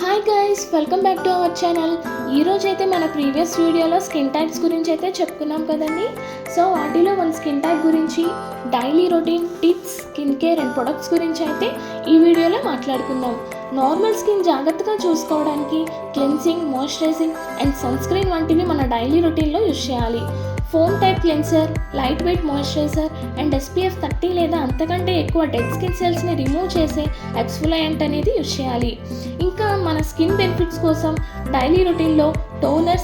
Hi guys, welcome back to our channel. ఈరోజు అయితే మన ప్రీవియస్ వీడియోలో స్కిన్ టైప్స్ గురించి అయితే చెప్పుకున్నాం కదండి. సో వాటిలో మన స్కిన్ టైప్ గురించి, daily routine tips, skin care and products గురించి అయితే ఈ వీడియోలో మాట్లాడుకుందాం. నార్మల్ స్కిన్ జాగ్రత్తగా చూసుకోవడానికి cleansing, moisturising and sun screen వంటివి మన డైలీ రొటీన్లో యూజ్ చేయాలి. Foam type cleanser, light weight moisturiser and SPF 30 లేదా అంతకంటే ఎక్కువ డెడ్ స్కిన్ సెల్స్ని రిమూవ్ చేసే ఎక్స్ఫోలియంట్ అనేది యూజ్ చేయాలి. ఇంకా మన స్కిన్ బెనిఫిట్స్ కోసం డైలీ రొటీన్లో టోనర్,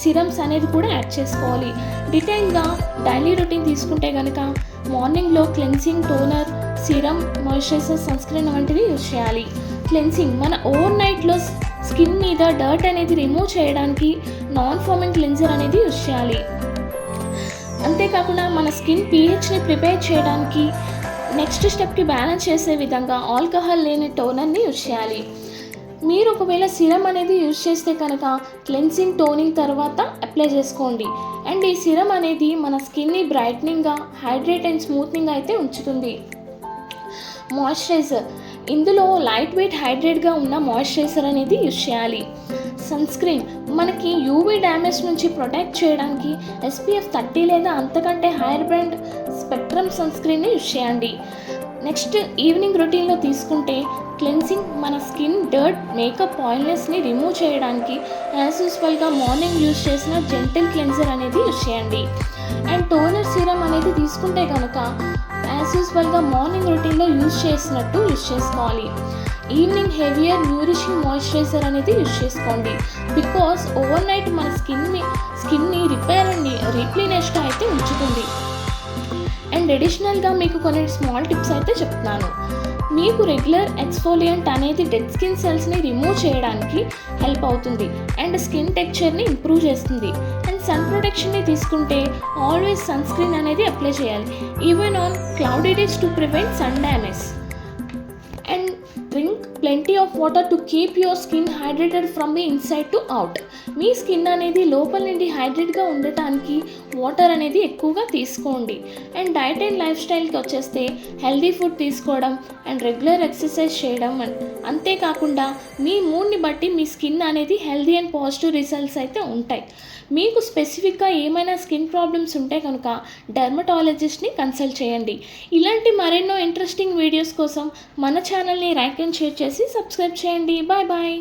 సిరమ్స్ అనేది కూడా యాడ్ చేసుకోవాలి. డీటెయిల్గా డైలీ రొటీన్ తీసుకుంటే కనుక మార్నింగ్లో cleansing, toner, serum, moisturiser, sun screen వంటివి యూజ్ చేయాలి. క్లెన్సింగ్ మన ఓవర్ నైట్లో స్కిన్ మీద డర్ట్ అనేది రిమూవ్ చేయడానికి నాన్ ఫోమింగ్ క్లెన్సర్ అనేది యూజ్ చేయాలి. అంతేకాకుండా మన స్కిన్ pHని ప్రిపేర్ చేయడానికి నెక్స్ట్ స్టెప్కి బ్యాలెన్స్ చేసే విధంగా ఆల్కహాల్ లేని టోనర్ని యూజ్ చేయాలి. మీరు ఒకవేళ సిరమ్ అనేది యూజ్ చేస్తే కనుక క్లెన్సింగ్, టోనింగ్ తర్వాత అప్లై చేసుకోండి. అండ్ ఈ సిరమ్ అనేది మన స్కిన్ని బ్రైట్నింగ్గా, హైడ్రేట్ అండ్ స్మూత్నింగ్ అయితే ఉంచుతుంది. మాయిశ్చరైజర్ ఇందులో లైట్ వెయిట్, హైడ్రేట్గా ఉన్న మాయిశ్చరైజర్ అనేది యూజ్ చేయాలి. సన్ స్క్రీన్ మనకి UV డ్యామేజ్ నుంచి ప్రొటెక్ట్ చేయడానికి SPF 30 లేదా అంతకంటే హైయర్ బ్రాండ్ స్పెక్ట్రమ్ సన్ స్క్రీన్ని యూజ్ చేయండి. నెక్స్ట్ ఈవినింగ్ రొటీన్లో తీసుకుంటే క్లెన్సింగ్ మన స్కిన్ డర్ట్, మేకప్, ఆయిల్నెస్ని రిమూవ్ చేయడానికి యాజ్ యూజువల్గా మార్నింగ్ యూజ్ చేసిన జెంటిల్ క్లెన్సర్ అనేది యూజ్ చేయండి. అండ్ టోనర్, సిరమ్ అనేది తీసుకుంటే కనుక యాజ్ యూజువల్గా మార్నింగ్ రొటీన్లో యూజ్ చేసినట్టు యూజ్ చేసుకోవాలి. ఈవినింగ్ హెవియర్ న్యూరిషింగ్ మాయిశ్చరైజర్ అనేది యూజ్ చేసుకోండి. బికాస్ ఓవర్ నైట్ మన స్కిన్ని రిపేర్ అండ్ రీప్లీనెస్గా అయితే ఉంచుతుంది. అండ్ అడిషనల్గా మీకు కొన్ని స్మాల్ టిప్స్ అయితే చెప్తున్నాను. మీకు రెగ్యులర్ ఎక్స్ఫోలియంట్ అనేది డెడ్ స్కిన్ సెల్స్ని రిమూవ్ చేయడానికి హెల్ప్ అవుతుంది అండ్ స్కిన్ టెక్స్చర్ని ఇంప్రూవ్ చేస్తుంది. అండ్ సన్ ప్రొటెక్షన్ని తీసుకుంటే ఆల్వేస్ సన్ స్క్రీన్ అనేది అప్లై చేయాలి, even on cloudy days to prevent sun damage. And drink plenty of water to keep your skin hydrated from the inside to out. మీ skin అనేది లోపల నుండి హైడ్రేట్గా ఉండటానికి వాటర్ అనేది ఎక్కువగా తీసుకోండి. అండ్ డైట్ అండ్ లైఫ్ స్టైల్కి వచ్చేస్తే హెల్దీ ఫుడ్ తీసుకోవడం అండ్ రెగ్యులర్ ఎక్సర్సైజ్ చేయడం, అంతేకాకుండా మీ మూడ్ని బట్టి మీ స్కిన్ అనేది హెల్దీ అండ్ పాజిటివ్ రిజల్ట్స్ అయితే ఉంటాయి. మీకు స్పెసిఫిక్గా ఏమైనా స్కిన్ ప్రాబ్లమ్స్ ఉంటే కనుక డెర్మటాలజిస్ట్ని కన్సల్ట్ చేయండి. ఇలాంటి మరెన్నో ఇంట్రెస్టింగ్ వీడియోస్ కోసం మన ఛానల్ని లైక్ అండ్ షేర్ చేసి సబ్స్క్రైబ్ చేయండి. Bye bye.